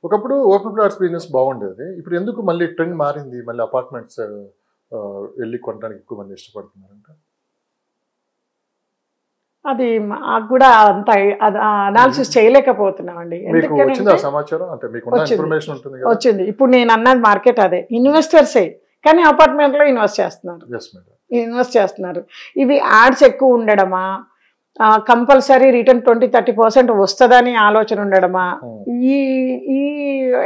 ఒకప్పుడు open plots business బాగుండేది. ఇప్పుడు ఎందుకు మళ్ళీ ట్రెండ్ మారింది? మళ్ళీ అపార్ట్మెంట్స్ వెళ్ళి కొనడానికి ఎక్కువ మంది ఇష్టపడుతున్నారంట. అది మాకు కూడా అంత అనాలిసిస్ చేయలేకపోతున్నామండి. మీకు వచ్చిందా సమాచారం? అంటే మీకు ఇన్ఫర్మేషన్ ఉంటుంది కదా. వచ్చింది. ఇప్పుడు నేను అన్నది మార్కెట్ అదే, ఇన్వెస్టర్సే కానీ అపార్ట్మెంట్ లో ఇన్వెస్ట్ చేస్తున్నారు. ఇవి యాడ్స్ ఎక్కువ ఉండడమా, కంపల్సరీ రిటర్న్ 20-30% వస్తుందని ఆలోచన ఉండడమా, ఈ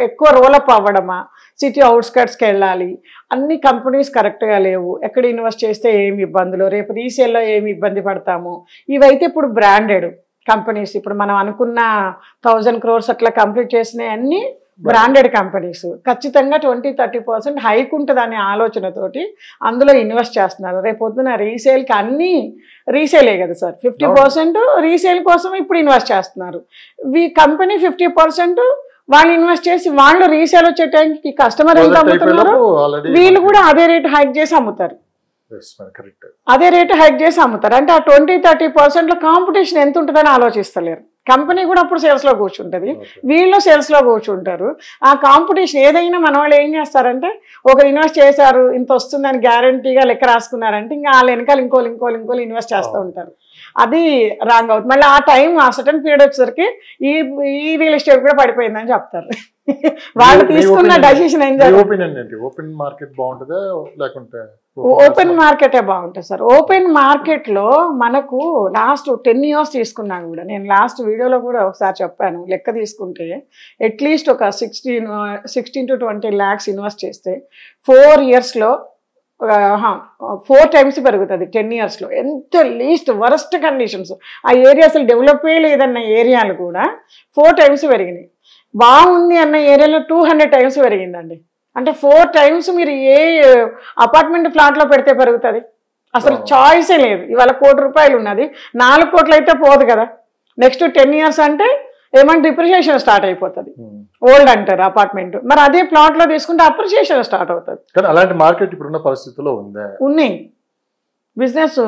ఎక్కువ రోలప్ అవ్వడమా, సిటీ అవుట్స్కట్స్కి వెళ్ళాలి, అన్ని కంపెనీస్ కరెక్ట్గా లేవు, ఎక్కడ ఇన్వెస్ట్ చేస్తే ఏమి ఇబ్బందులు, రేపు రీసేల్లో ఏమి ఇబ్బంది పడతాము, ఇవైతే ఇప్పుడు బ్రాండెడ్ కంపెనీస్. ఇప్పుడు మనం అనుకున్న 1000 crores అట్లా కంప్లీట్ చేసినవి అన్నీ బ్రాండెడ్ కంపెనీస్. ఖచ్చితంగా 20-30% హైక్ ఉంటుంది అనే ఆలోచనతోటి అందులో ఇన్వెస్ట్ చేస్తున్నారు. రేపు పొద్దున రీసేల్కి అన్నీ రీసేలే కదా సార్, 50% రీసేల్ కోసం ఇప్పుడు ఇన్వెస్ట్ చేస్తున్నారు. కంపెనీ 50% వాళ్ళు ఇన్వెస్ట్ చేసి వాళ్ళు రీసేల్ వచ్చే టైంకి కస్టమర్ ఎంత అమ్ముతున్నారు, వీళ్ళు కూడా అదే రేటు హైక్ చేసి అమ్ముతారు. అదే రేటు హైక్ చేసి అమ్ముతారు. అంటే ఆ 20-30% కాంపిటీషన్ ఎంత ఉంటుందని ఆలోచిస్తలేరు. కంపెనీ కూడా అప్పుడు సేల్స్లో కూర్చుంటుంది, వీళ్ళు సేల్స్లో కూర్చుంటారు. ఆ కాంపిటీషన్ ఏదైనా మన వాళ్ళు ఏం చేస్తారంటే, ఒకరు ఇన్వెస్ట్ చేశారు ఇంత వస్తుందని గ్యారంటీగా లెక్క రాసుకున్నారంటే ఇంకా వాళ్ళ వెనకాల ఇంకోలు ఇన్వెస్ట్ చేస్తూ ఉంటారు. అది రాంగ్ అవుతుంది. మళ్ళీ ఆ టైం ఆ సర్టన్ పీరియడ్ వచ్చేసరికి ఈ రియల్ ఎస్టేట్ కూడా పడిపోయిందని చెప్తారు. వాళ్ళు తీసుకున్న డెసిషన్ ఏం జరిగింది? ఓపెన్ మార్కెట్ బాగుంటుందా లేకుంటే ఓపెన్ మార్కెటే బాగుంటుంది సార్. ఓపెన్ మార్కెట్లో మనకు లాస్ట్ 10 years తీసుకున్నాను కూడా, నేను లాస్ట్ వీడియోలో కూడా ఒకసారి చెప్పాను, లెక్క తీసుకుంటే అట్లీస్ట్ ఒక 16 to 20 lakhs ఇన్వెస్ట్ చేస్తే 4 yearsలో 4 times పెరుగుతుంది. 10 yearsలో ఎంత లీస్ట్ వరస్ట్ కండిషన్స్, ఆ ఏరియా అసలు డెవలప్ లేదన్న ఏరియాలు కూడా 4 times పెరిగినాయి. బాగుంది అన్న ఏరియాలో 200 times పెరిగిందండి. అంటే 4 times మీరు ఏ అపార్ట్మెంట్ ఫ్లాట్లో పెడితే పెరుగుతుంది? అసలు చాయిసే లేదు. ఇవాళ 1 కోటి రూపాయలు ఉన్నది, 4 కోట్లు అయితే పోదు కదా. నెక్స్ట్ 10 years అంటే ఏమంటే డిప్రిషియేషన్ స్టార్ట్ అయిపోతుంది, ఓల్డ్ అంటారు అపార్ట్మెంట్. మరి అదే ప్లాట్లో తీసుకుంటే అప్రిషియేషన్ స్టార్ట్ అవుతుంది. అలాంటి మార్కెట్ ఇప్పుడున్న పరిస్థితుల్లో ఉన్నాయి. బిజినెస్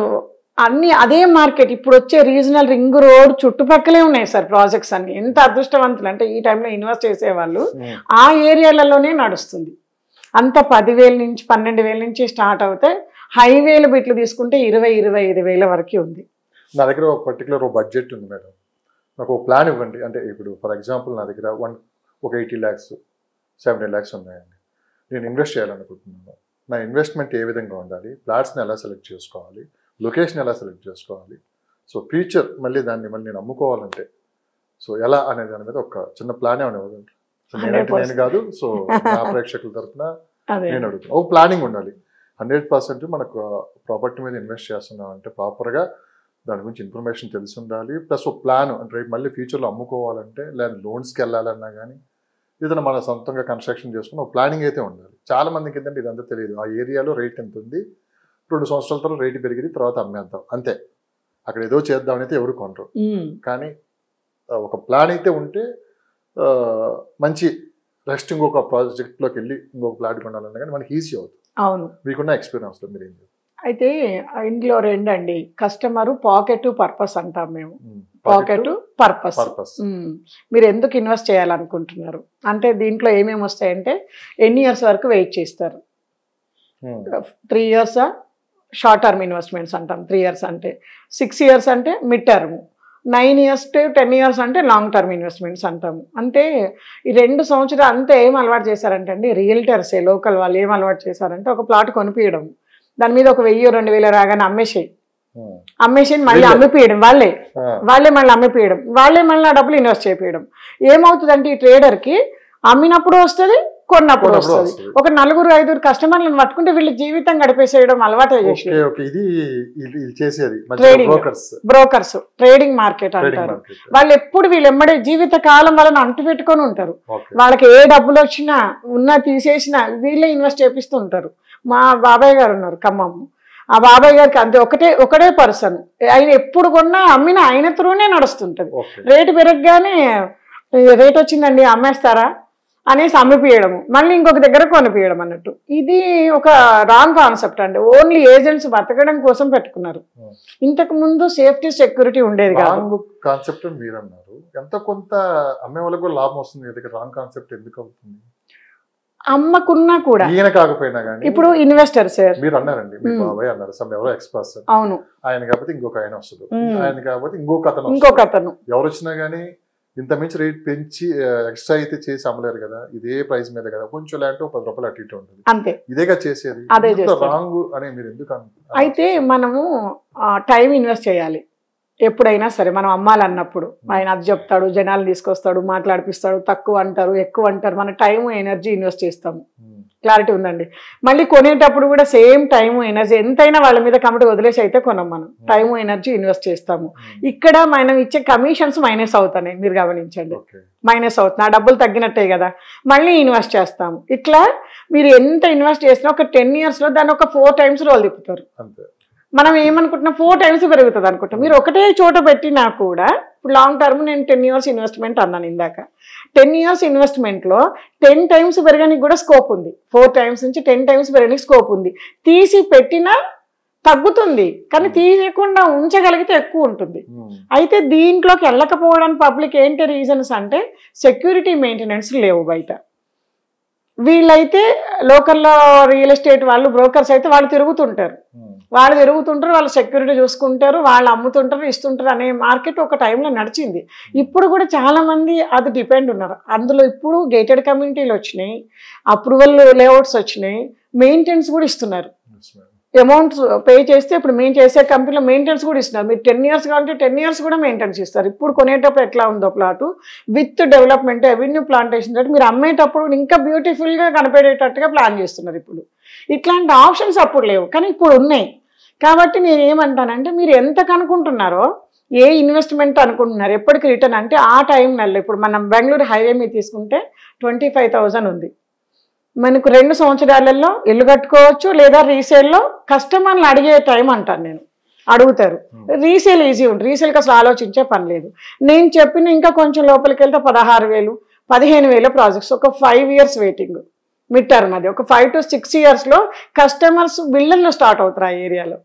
అన్ని అదే మార్కెట్. ఇప్పుడు వచ్చే రీజనల్ రింగ్ రోడ్ చుట్టుపక్కలే ఉన్నాయి సార్ ప్రాజెక్ట్స్ అన్ని. ఎంత అదృష్టవంతులు అంటే ఈ టైంలో ఇన్వెస్ట్ చేసేవాళ్ళు ఆ ఏరియాలలోనే నడుస్తుంది. అంత 10,000 నుంచి 12,000 నుంచి స్టార్ట్ అవుతాయి. హైవేలు బిట్లు తీసుకుంటే 20-25,000 వరకు ఉంది. నా దగ్గర ఒక పర్టికులర్ బడ్జెట్ ఉంది మేడం, నాకు ఒక ప్లాన్ ఇవ్వండి. అంటే ఇప్పుడు ఫర్ ఎగ్జాంపుల్ నా దగ్గర ఒక 80 lakhs 70 lakhs ఉన్నాయండి, నేను ఇన్వెస్ట్ చేయాలనుకుంటున్నాను. నా ఇన్వెస్ట్మెంట్ ఏ విధంగా ఉండాలి, ప్లాట్స్ని ఎలా సెలెక్ట్ చేసుకోవాలి, లొకేషన్ ఎలా సెలెక్ట్ చేసుకోవాలి, సో ఫ్యూచర్ మళ్ళీ నేను అమ్ముకోవాలంటే సో ఎలా అనే దాని మీద ఒక చిన్న ప్లాన్ ఏమైనా ఇవ్వగలరు? నేను కాదు, సో నా ప్రేక్షకుల తరఫున నేను అడుగుతాను. ఒక ప్లానింగ్ ఉండాలి. 100% మనకు ప్రాపర్టీ మీద ఇన్వెస్ట్ చేస్తున్నాం అంటే ప్రాపర్గా దాని గురించి ఇన్ఫర్మేషన్ తెలిసి ఉండాలి. ప్లస్ ఒక ప్లాన్, అంటే రేపు మళ్ళీ ఫ్యూచర్లో అమ్ముకోవాలంటే లేదా లోన్స్కి వెళ్ళాలన్నా కానీ ఏదైనా మన సొంతంగా కన్స్ట్రక్షన్ చేసుకుని ఒక ప్లానింగ్ అయితే ఉండాలి. చాలా మందికి ఏంటంటే ఇదంతా తెలియదు. ఆ ఏరియాలో రేట్ ఎంత ఉంది, 2 సంవత్సరాల తర్వాత రేటు పెరిగింది, తర్వాత అమ్మేద్దాం అంతే, అక్కడ ఏదో చేద్దాం అయితే ఎవరు కొనరు. కానీ ఒక ప్లాన్ అయితే ఉంటే మంచి నెక్స్ట్ ఇంకొక ప్రాజెక్ట్లోకి వెళ్ళి ఇంకొక ప్లాట్ కొనాలన్నా కానీ మనకి ఈజీ అవుతుంది. అవును, మీకున్న ఎక్స్పీరియన్స్లో మీరు ఏం చేస్తారు? అయితే ఇందులో 2 అండి. కస్టమర్ పాకెట్ పర్పస్ అంటాం మేము. Pocket purpose. మీరు ఎందుకు ఇన్వెస్ట్ చేయాలనుకుంటున్నారు అంటే దీంట్లో ఏమేమి వస్తాయంటే, ఎన్ని ఇయర్స్ వరకు వెయిట్ చేస్తారు. 3 years షార్ట్ టర్మ్ ఇన్వెస్ట్మెంట్స్ అంటాం, 3 years అంటే. 6 years అంటే mid term, 9 years to 10 years అంటే లాంగ్ టర్మ్ ఇన్వెస్ట్మెంట్స్ అంటాము. అంటే ఈ 2 సంవత్సరాలు అంతా ఏం అలవాటు చేశారంటే అండి, రియల్టర్సే లోకల్ వాళ్ళు ఏం అలవాటు చేశారంటే, ఒక ప్లాట్ కొనిపించడం, దాని మీద ఒక 1000-2000 రాగానే అమ్మేసి మళ్ళీ అమ్మిపోయడం, వాళ్ళే మళ్ళీ అమ్మిపోయడం, వాళ్ళే మళ్ళీ ఆ డబ్బులు ఇన్వెస్ట్ చేయడం. ఏమవుతుందంటే ఈ ట్రేడర్కి అమ్మినప్పుడు వస్తుంది, కొన్నప్పుడు వస్తుంది. ఒక 4-5 కస్టమర్లను పట్టుకుంటే వీళ్ళు జీవితం గడిపేసేయడం అలవాటు చేసి బ్రోకర్స్, ట్రేడింగ్ మార్కెట్ అంటారు. వాళ్ళు ఎప్పుడు వీళ్ళు ఎమ్మడే జీవిత కాలం వాళ్ళని అంటు పెట్టుకొని ఉంటారు. వాళ్ళకి ఏ డబ్బులు వచ్చినా ఉన్నా తీసేసినా వీళ్ళే ఇన్వెస్ట్ చేపిస్తూ ఉంటారు. మా బాబాయ్ గారు ఉన్నారు ఖమ్మం, ఆ బాబాయ్ గారికి అంతే ఒకటే పర్సన్, ఆయన ఎప్పుడు కొన్నా అమ్మినా ఆయన త్రూనే నడుస్తుంటది. రేటు పెరగగానే రేట్ వచ్చిందండి అమ్మేస్తారా, అనేసి అమ్మిపియడము, మళ్ళీ ఇంకొక దగ్గర కొనిపియడం అన్నట్టు. ఇది ఒక రాంగ్ కాన్సెప్ట్ అండి. ఓన్లీ ఏజెంట్స్ బతకడం కోసం పెట్టుకున్నారు. ఇంతకు ముందు సేఫ్టీ సెక్యూరిటీ ఉండేది కాదు. రాంగ్ కాన్సెప్ట్ మీరు అన్నారు, ఎంత కొంత అమ్మే వాళ్ళకు కూడా లాభం వస్తుంది. రాంగ్ కాన్సెప్ట్ ఎందుకు అవుతుంది? అమ్మకున్నా కూడా ఈయన కాకపోయినా కానీ ఇప్పుడు ఇన్వెస్టర్ సార్ మీరు అన్నారండి, మీ బాబాయ్ అన్నారు, సమ్ ఎవరో ఎక్స్పర్ట్స్, అవును, ఆయన కాకపోతే ఇంకొక ఆయన వస్తుంది, ఆయన కాకపోతే ఇంకొక అతను ఎవరు వచ్చినా గానీ ఇంత మించి రేట్ పెంచి ఎక్స్ట్రా అయితే చేసి అమ్మలేరు కదా. ఇదే ప్రైస్ మీద కదా, కొంచెం లేదంటే 10 రూపాయలు అటు ఇటు ఉంటుంది, అంతే. ఇదేగా చేసేది. అదే రాంగ్ అని మీరు ఎందుకు? అయితే మనము టైం ఇన్వెస్ట్ చేయాలి ఎప్పుడైనా సరే. మనం అమ్మాలన్నప్పుడు ఆయన అది చెప్తాడు, జనాలు తీసుకొస్తాడు, మాట్లాడిపిస్తాడు, తక్కువ అంటారు, ఎక్కువ అంటారు, మన టైం ఎనర్జీ ఇన్వెస్ట్ చేస్తాము. క్లారిటీ ఉందండి. మళ్ళీ కొనేటప్పుడు కూడా సేమ్ టైము ఎనర్జీ, ఎంతైనా వాళ్ళ మీద కమిటీ వదిలేసి అయితే కొనం. మనం టైము ఎనర్జీ ఇన్వెస్ట్ చేస్తాము. ఇక్కడ మనం ఇచ్చే కమిషన్స్ మైనస్ అవుతున్నాయి, మీరు గమనించండి. మైనస్ అవుతుంది, ఆ డబ్బులు తగ్గినట్టే కదా, మళ్ళీ ఇన్వెస్ట్ చేస్తాము. ఇట్లా మీరు ఎంత ఇన్వెస్ట్ చేసినా ఒక 10 yearsలో దాన్ని ఒక 4 times రోల్ తిప్పుతారు. మనం ఏమనుకుంటున్నాం, 4 times పెరుగుతుంది అనుకుంటాం. మీరు ఒకటే చోట పెట్టినా కూడా, ఇప్పుడు లాంగ్ టర్మ్ నేను 10 years ఇన్వెస్ట్మెంట్ అన్నాను ఇందాక. 10 years ఇన్వెస్ట్మెంట్లో 10 times పెరగడానికి కూడా స్కోప్ ఉంది. 4 times నుంచి 10 times పెరగడానికి స్కోప్ ఉంది. తీసి పెట్టినా తగ్గుతుంది, కానీ తీయకుండా ఉంచగలిగితే ఎక్కువ ఉంటుంది. అయితే దీంట్లోకి వెళ్ళకపోవడానికి పబ్లిక్ ఏంటి రీజన్స్ అంటే, సెక్యూరిటీ మెయింటెనెన్స్ లేవు బయట. వీళ్ళైతే లోకల్లో రియల్ ఎస్టేట్ వాళ్ళు, బ్రోకర్స్ అయితే వాళ్ళు తిరుగుతుంటారు, వాళ్ళు సెక్యూరిటీ చూసుకుంటారు, వాళ్ళు అమ్ముతుంటారు, ఇస్తుంటారు అనే మార్కెట్ ఒక టైంలో నడిచింది. ఇప్పుడు కూడా చాలా మంది అది డిపెండ్ ఉన్నారు. అందులో ఇప్పుడు గేటెడ్ కమ్యూనిటీలు వచ్చినాయి, అప్రూవల్ లేఅవుట్స్ వచ్చినాయి, మెయింటెనెన్స్ కూడా ఇస్తున్నారు. అమౌంట్స్ పే చేస్తే ఇప్పుడు మేము చేసే కంపెనీలో మెయింటెనెన్స్ కూడా ఇస్తున్నారు. మీరు 10 years కావాలంటే 10 years కూడా మెయింటెనెన్స్ ఇస్తారు. ఇప్పుడు కొనేటప్పుడు ఎట్లా ఉందో plot with development, avenue plantation తోటి మీరు అమ్మేటప్పుడు ఇంకా బ్యూటిఫుల్గా కనపడేటట్టుగా ప్లాన్ చేస్తున్నారు. ఇప్పుడు ఇట్లాంటి ఆప్షన్స్ అప్పుడు లేవు, కానీ ఇప్పుడు ఉన్నాయి. కాబట్టి నేను ఏమంటానంటే, మీరు ఎంత కనుక్కుంటున్నారో, ఏ ఇన్వెస్ట్మెంట్ అనుకుంటున్నారు, ఎప్పటికి రిటర్న్ అంటే ఆ టైంలలో. ఇప్పుడు మనం బెంగళూరు హైవే మీద తీసుకుంటే 25,000 ఉంది. మనకు 2 సంవత్సరాలలో ఇల్లు కట్టుకోవచ్చు, లేదా రీసేల్లో కస్టమర్లు అడిగే టైం అంటాను నేను, అడుగుతారు. రీసేల్ ఈజీ ఉంటుంది, రీసేల్కి అసలు ఆలోచించే పని లేదు. నేను చెప్పిన ఇంకా కొంచెం లోపలికి వెళ్తే 16,000, 15,000 ప్రాజెక్ట్స్, ఒక 5 years వెయిటింగ్ మిడ్ టర్మ్. అది ఒక 5 to 6 yearsలో కస్టమర్స్ బిల్డర్లు స్టార్ట్ అవుతారు. ఆ ఏరియాలో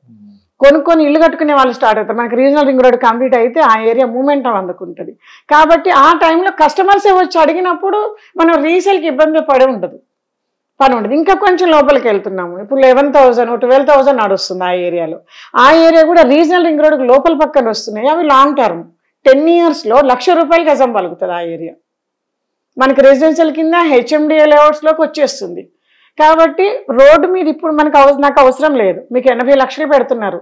కొనుక్కొని ఇల్లు కట్టుకునే వాళ్ళు స్టార్ట్ అవుతారు. మనకి రీజనల్ రింగ్ రోడ్ కంప్లీట్ అయితే ఆ ఏరియా మూమెంట్ అందుకుంటుంది. కాబట్టి ఆ టైంలో కస్టమర్సే వచ్చి అడిగినప్పుడు మనం రీసేల్కి ఇబ్బంది పడే ఉండదు, పని ఉండదు. ఇంకా కొంచెం లోపలికి వెళ్తున్నాము, ఇప్పుడు 11,000, 12,000 నడుస్తుంది ఆ ఏరియాలో. ఆ ఏరియా కూడా రీజనల్ రింగ్ రోడ్కి లోపల పక్కన వస్తున్నాయి. అవి లాంగ్ టర్మ్ 10 yearsలో ₹1,00,000 గజం పలుకుతుంది ఆ ఏరియా. మనకి రెసిడెన్షియల్ కింద హెచ్ఎండిఏ లేఅవుట్స్లోకి వచ్చేస్తుంది. కాబట్టి రోడ్డు మీద ఇప్పుడు నాకు అవసరం లేదు. మీకు 80 లక్షలు పెడుతున్నారు,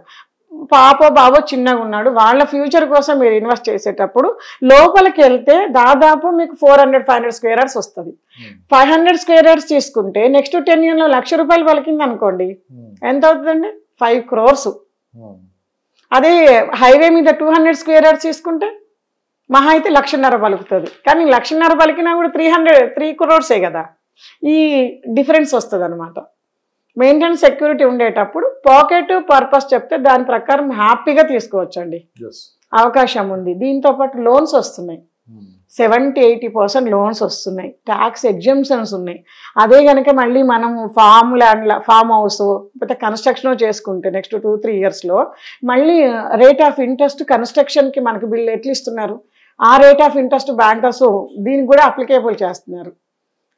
పాప బాబో చిన్నగా ఉన్నాడు, వాళ్ళ ఫ్యూచర్ కోసం మీరు ఇన్వెస్ట్ చేసేటప్పుడు లోపలికి వెళ్తే దాదాపు మీకు 400-500 square yards వస్తుంది. 500 square yards తీసుకుంటే నెక్స్ట్ 10 yearsలో ₹1,00,000 పలికింది అనుకోండి, ఎంత అవుతుందండి? 5 crores. అదే హైవే మీద 200 square yards తీసుకుంటే మహా అయితే 1,00,000 పలుకుతుంది. కానీ 1,00,000 పలికినా కూడా 3 crores కదా. ఈ డిఫరెన్స్ వస్తుంది అనమాట. మెయింటెనెన్స్ సెక్యూరిటీ ఉండేటప్పుడు పాకెట్ పర్పస్ చెప్తే దాని ప్రకారం హ్యాపీగా తీసుకోవచ్చండి, అవకాశం ఉంది. దీంతో పాటు లోన్స్ వస్తున్నాయి, 70-80% లోన్స్ వస్తున్నాయి, ట్యాక్స్ ఎగ్జంప్షన్స్ ఉన్నాయి. అదే కనుక మళ్ళీ మనం ఫామ్ హౌస్ లేకపోతే కన్స్ట్రక్షన్ చేసుకుంటే నెక్స్ట్ 2-3 yearsలో మళ్ళీ రేట్ ఆఫ్ ఇంట్రెస్ట్ కన్స్ట్రక్షన్కి మనకి బిల్లు ఎట్లా ఇస్తున్నారు, ఆ రేట్ ఆఫ్ ఇంట్రెస్ట్ బ్యాంకర్స్ దీనికి కూడా అప్లికేబుల్ చేస్తున్నారు.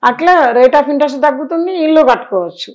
అట్లా రేట్ ఆఫ్ ఇంట్రెస్ట్ తగ్గుతుంది, ఇల్లు కట్టుకోవచ్చు.